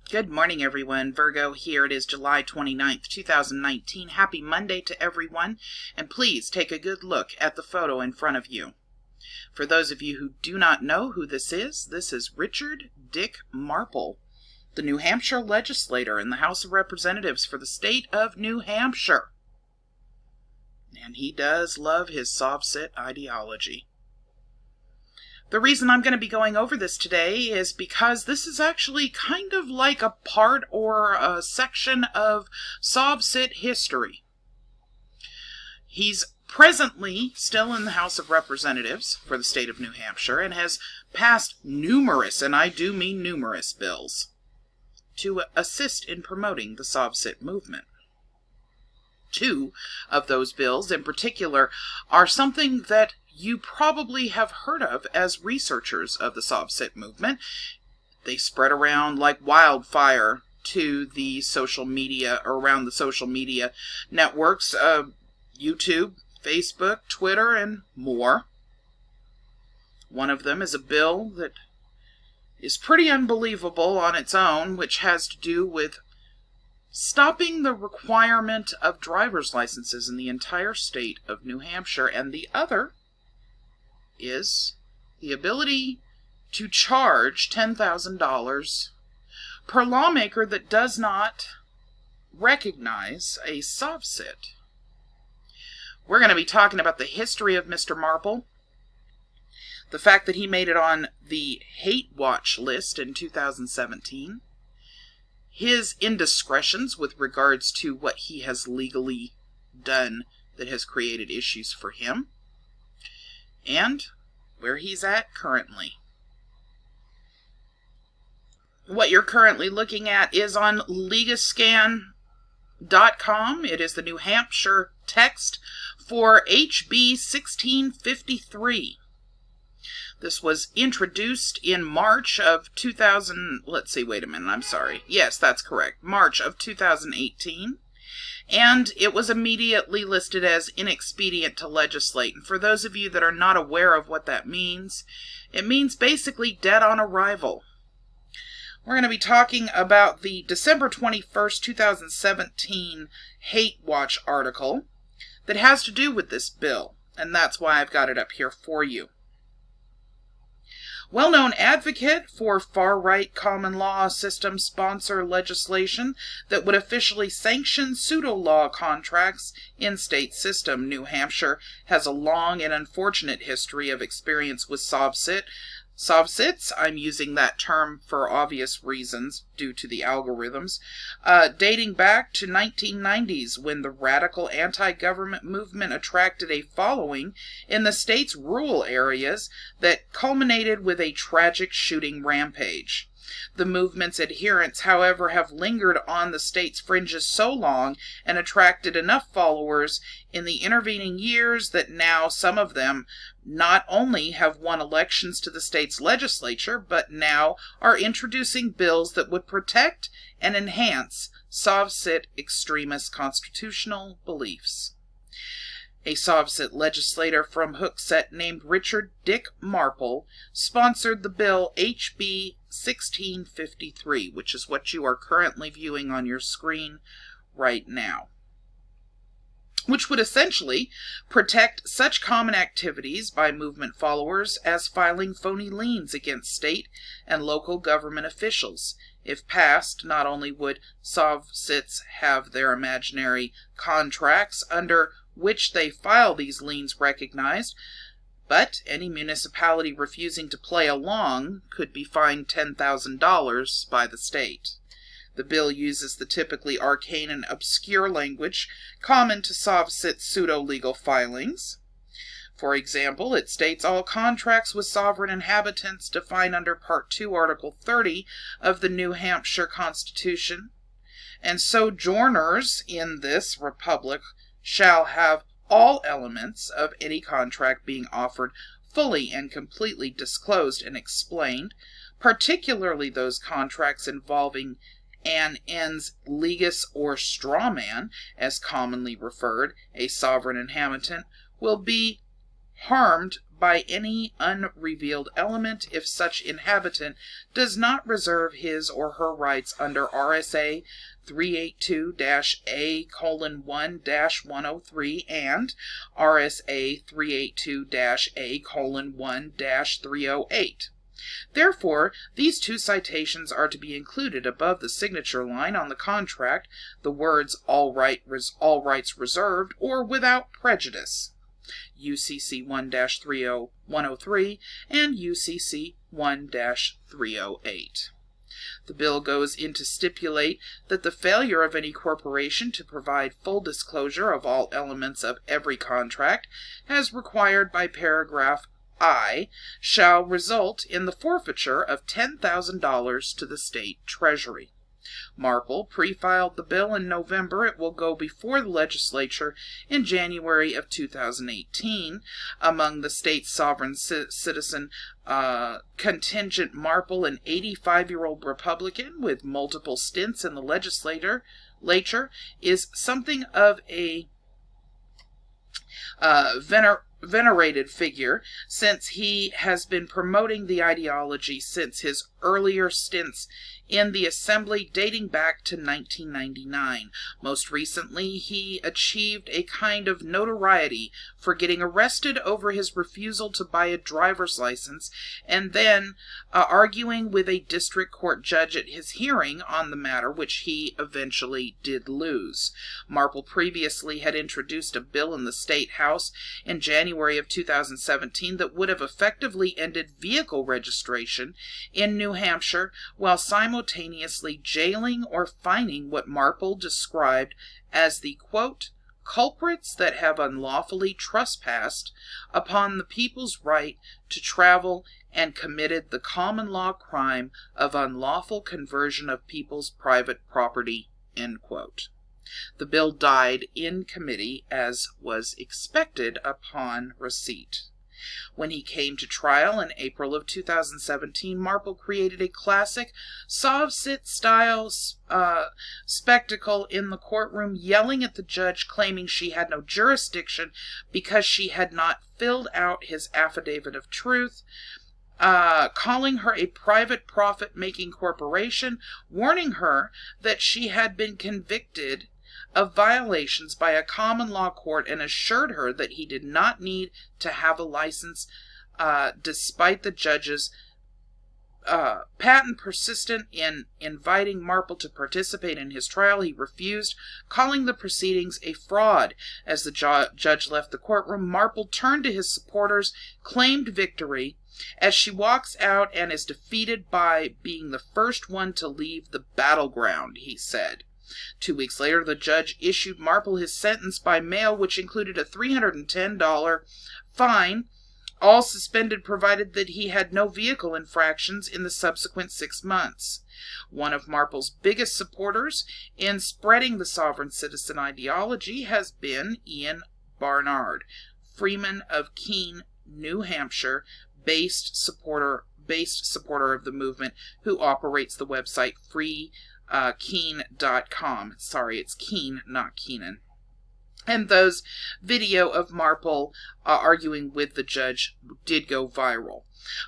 Good morning, everyone. Virgo here. It is July 29th, 2019. Happy Monday to everyone. And please take a good look at the photo in front of you. For those of you who do not know who this is Richard Dick Marple, the New Hampshire legislator in the House of Representatives for the state of New Hampshire. And he does love his sob-sit ideology. The reason I'm going to be going over this today is because this is actually kind of like a part or a section of sob-sit history. He's presently still in the House of Representatives for the state of New Hampshire and has passed numerous, and I do mean numerous, bills to assist in promoting the sob-sit movement. Two of those bills in particular are something that you probably have heard of as researchers of the sob-sit movement. They spread around like wildfire to the social media, or around the social media networks, YouTube, Facebook, Twitter, and more. One of them is a bill that is pretty unbelievable on its own, which has to do with stopping the requirement of driver's licenses in the entire state of New Hampshire, and the other is the ability to charge $10,000 per lawmaker that does not recognize a sob-sit. We're going to be talking about the history of Mr. Marple, the fact that he made it on the Hate Watch list in 2017, his indiscretions with regards to what he has legally done that has created issues for him, and where he's at currently. What you're currently looking at is on Legascan.com. It is the New Hampshire text for HB 1653. This was introduced in March of 2000, Yes, that's correct. March of 2018. And it was immediately listed as inexpedient to legislate. And for those of you that are not aware of what that means, it means basically dead on arrival. We're going to be talking about the December 21st, 2017 Hate Watch article that has to do with this bill. And that's why I've got it up here for you. Well-known advocate for far-right common law system sponsor legislation that would officially sanction pseudo-law contracts in state system. New Hampshire has a long and unfortunate history of experience with sob-sits, I'm using that term for obvious reasons due to the algorithms, dating back to 1990s when the radical anti-government movement attracted a following in the state's rural areas that culminated with a tragic shooting rampage. The movement's adherents, however, have lingered on the state's fringes so long and attracted enough followers in the intervening years that now some of them not only have won elections to the state's legislature, but now are introducing bills that would protect and enhance sob-sit extremist constitutional beliefs. A sob-sit legislator from Hooksett named Richard Dick Marple sponsored the bill HB 1653, which is what you are currently viewing on your screen right now, which would essentially protect such common activities by movement followers as filing phony liens against state and local government officials. If passed, not only would sob-sits have their imaginary contracts under which they file these liens recognized, but any municipality refusing to play along could be fined $10,000 by the state. The bill uses the typically arcane and obscure language common to sob-sit pseudo-legal filings. For example, it states all contracts with sovereign inhabitants defined under Part 2, Article 30 of the New Hampshire Constitution, and sojourners in this republic shall have all elements of any contract being offered fully and completely disclosed and explained, particularly those contracts involving an ens legis or straw man, as commonly referred, a sovereign inhabitant, will be harmed by any unrevealed element if such inhabitant does not reserve his or her rights under RSA 382-A:1-103 and RSA 382-A:1-308. Therefore, these two citations are to be included above the signature line on the contract, the words all rights reserved or without prejudice. UCC 1-103 and UCC 1-308. The bill goes in to stipulate that the failure of any corporation to provide full disclosure of all elements of every contract, as required by paragraph I, shall result in the forfeiture of $10,000 to the state treasury. Marple pre-filed the bill in November. It will go before the legislature in January of 2018. Among the state's sovereign citizen contingent, Marple, an 85-year-old Republican with multiple stints in the legislature, is something of a venerated figure, since he has been promoting the ideology since his earlier stints in the assembly dating back to 1999. Most recently, he achieved a kind of notoriety for getting arrested over his refusal to buy a driver's license and then arguing with a district court judge at his hearing on the matter, which he eventually did lose. Marple previously had introduced a bill in the State House in January of 2017 that would have effectively ended vehicle registration in New Hampshire while simultaneously jailing or fining what Marple described as the, quote, culprits that have unlawfully trespassed upon the people's right to travel and committed the common law crime of unlawful conversion of people's private property, end quote. The bill died in committee as was expected upon receipt. When he came to trial in April of 2017, Marple created a classic Sovsit-style spectacle in the courtroom, yelling at the judge, claiming she had no jurisdiction because she had not filled out his affidavit of truth, calling her a private profit-making corporation, warning her that she had been convicted of violations by a common law court, and assured her that he did not need to have a license, despite the judge's patent persistent in inviting Marple to participate in his trial. He refused, calling the proceedings a fraud. As the judge left the courtroom, Marple turned to his supporters, claimed victory, as she walks out and is defeated by being the first one to leave the battleground, he said. 2 weeks later, the judge issued Marple his sentence by mail, which included a $310 fine, all suspended provided that he had no vehicle infractions in the subsequent 6 months. One of Marple's biggest supporters in spreading the sovereign citizen ideology has been Ian Barnard, freeman of Keene, New Hampshire, based supporter of the movement, who operates the website freekeen.com. Sorry, it's Keene, not Keenan. And those video of Marple arguing with the judge did go viral.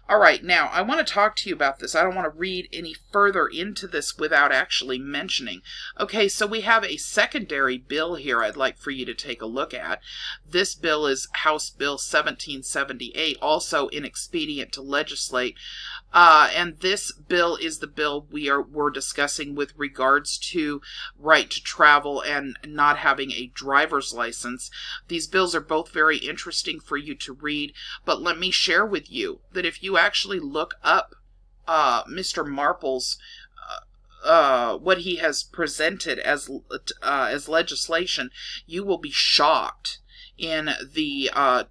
All right, now I want to talk to you about this. I don't want to read any further into this without actually mentioning. Okay, so we have a secondary bill here I'd like for you to take a look at. This bill is House Bill 1778, also inexpedient to legislate. And this bill is the bill we're discussing with regards to right to travel and not having a driver's license. These bills are both very interesting for you to read, but let me share with you that if you actually look up Mr. Marple's what he has presented as legislation, you will be shocked in the I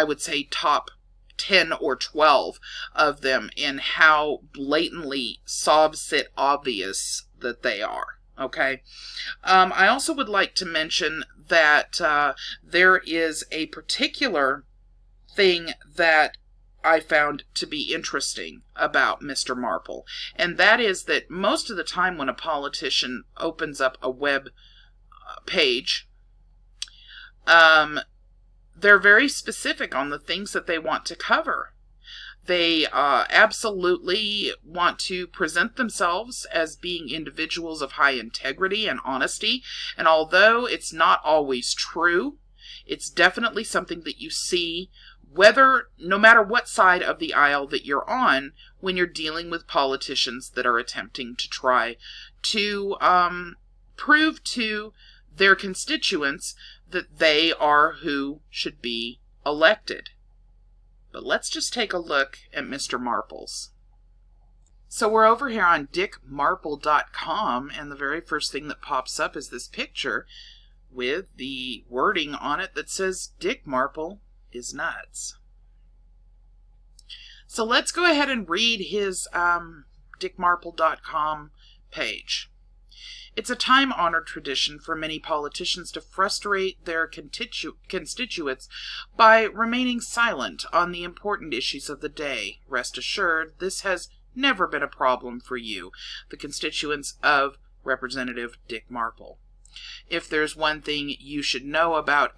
would say top 10 or 12 of them in how blatantly Sovsit obvious that they are. Okay. I also would like to mention that there is a particular thing that I found to be interesting about Mr. Marple, and that is that most of the time when a politician opens up a web page, they're very specific on the things that they want to cover. They absolutely want to present themselves as being individuals of high integrity and honesty. And although it's not always true, it's definitely something that you see no matter what side of the aisle that you're on, when you're dealing with politicians that are attempting to try to prove to their constituents that they are who should be elected. But let's just take a look at Mr. Marple's. So we're over here on dickmarple.com, and the very first thing that pops up is this picture with the wording on it that says Dick Marple is nuts. So let's go ahead and read his dickmarple.com page. It's a time-honored tradition for many politicians to frustrate their constituents by remaining silent on the important issues of the day. Rest assured, this has never been a problem for you, the constituents of Representative Dick Marple. If there's one thing you should know about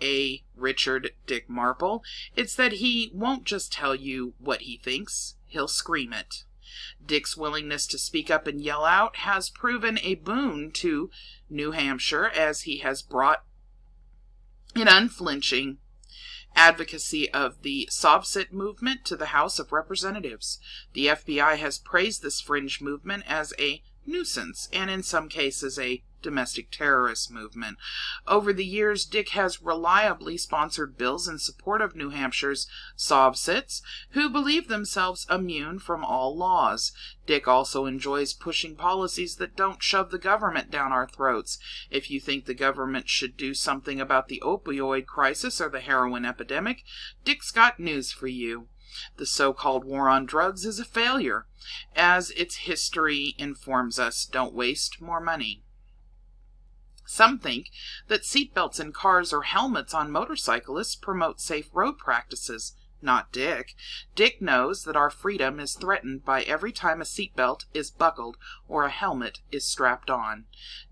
Richard Dick Marple, it's that he won't just tell you what he thinks, he'll scream it. Dick's willingness to speak up and yell out has proven a boon to New Hampshire, as he has brought an unflinching advocacy of the SOVCIT movement to the House of Representatives. The FBI has praised this fringe movement as a nuisance, and in some cases a domestic terrorist movement. Over the years, Dick has reliably sponsored bills in support of New Hampshire's SOVCITs, who believe themselves immune from all laws. Dick also enjoys pushing policies that don't shove the government down our throats. If you think the government should do something about the opioid crisis or the heroin epidemic, Dick's got news for you. The so-called war on drugs is a failure. As its history informs us, don't waste more money. Some think that seatbelts in cars or helmets on motorcyclists promote safe road practices. Not Dick. Dick knows that our freedom is threatened by every time a seatbelt is buckled or a helmet is strapped on.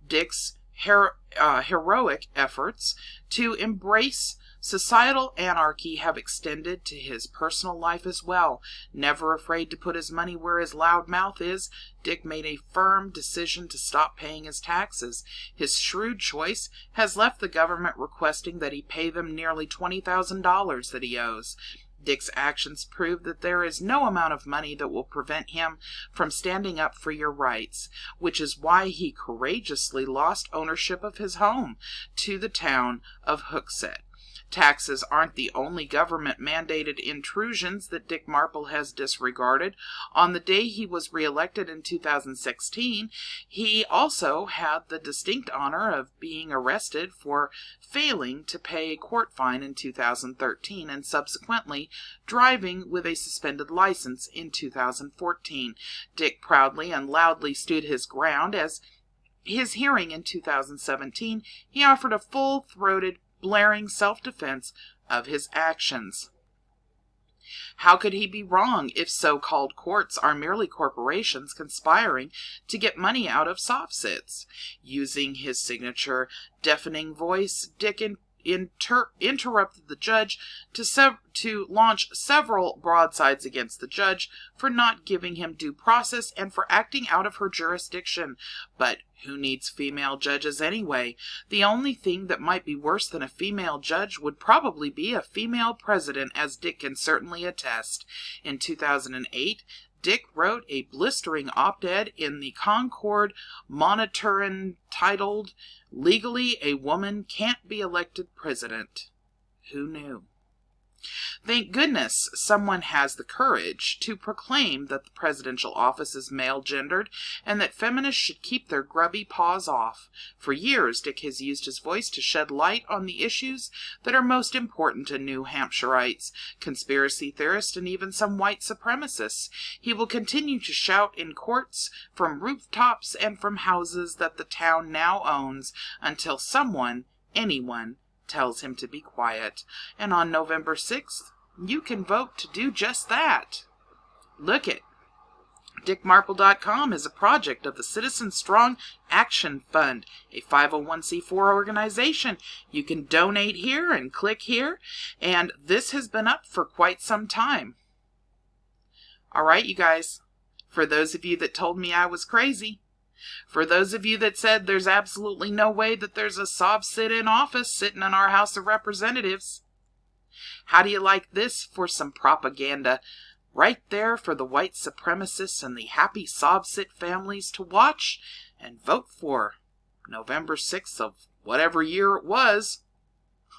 Dick's heroic efforts to embrace societal anarchy have extended to his personal life as well. Never afraid to put his money where his loud mouth is, Dick made a firm decision to stop paying his taxes. His shrewd choice has left the government requesting that he pay them nearly $20,000 that he owes. Dick's actions prove that there is no amount of money that will prevent him from standing up for your rights, which is why he courageously lost ownership of his home to the town of Hooksett. Taxes aren't the only government-mandated intrusions that Dick Marple has disregarded. On the day he was reelected in 2016, he also had the distinct honor of being arrested for failing to pay a court fine in 2013 and subsequently driving with a suspended license in 2014. Dick proudly and loudly stood his ground. As his hearing in 2017, he offered a full-throated, blaring self-defense of his actions. How could he be wrong if so-called courts are merely corporations conspiring to get money out of SOVCITs? Using his signature deafening voice, Dick interrupted the judge to launch several broadsides against the judge for not giving him due process and for acting out of her jurisdiction. But who needs female judges anyway? The only thing that might be worse than a female judge would probably be a female president, as Dick can certainly attest. In 2008, Dick wrote a blistering op-ed in the Concord Monitor entitled, "Legally, a woman can't be elected president." Who knew? Thank goodness someone has the courage to proclaim that the presidential office is male-gendered and that feminists should keep their grubby paws off. For years, Dick has used his voice to shed light on the issues that are most important to New Hampshireites, conspiracy theorists, and even some white supremacists. He will continue to shout in courts, from rooftops, and from houses that the town now owns until anyone, tells him to be quiet. And on November 6th, you can vote to do just that. Look it. DickMarple.com is a project of the Citizen Strong Action Fund, a 501c4 organization. You can donate here and click here, and this has been up for quite some time. All right, you guys, for those of you that told me I was crazy, for those of you that said there's absolutely no way that there's a sob sit-in office sitting in our House of Representatives, how do you like this for some propaganda? Right there for the white supremacists and the happy sob-sit families to watch and vote for November 6th of whatever year it was.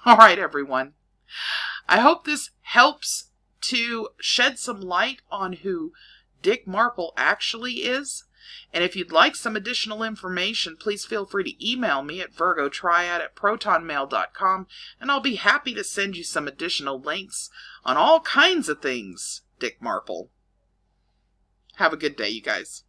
All right, everyone. I hope this helps to shed some light on who Dick Marple actually is. And if you'd like some additional information, please feel free to email me at virgotriad@protonmail.com, and I'll be happy to send you some additional links on all kinds of things Dick Marple. Have a good day, you guys.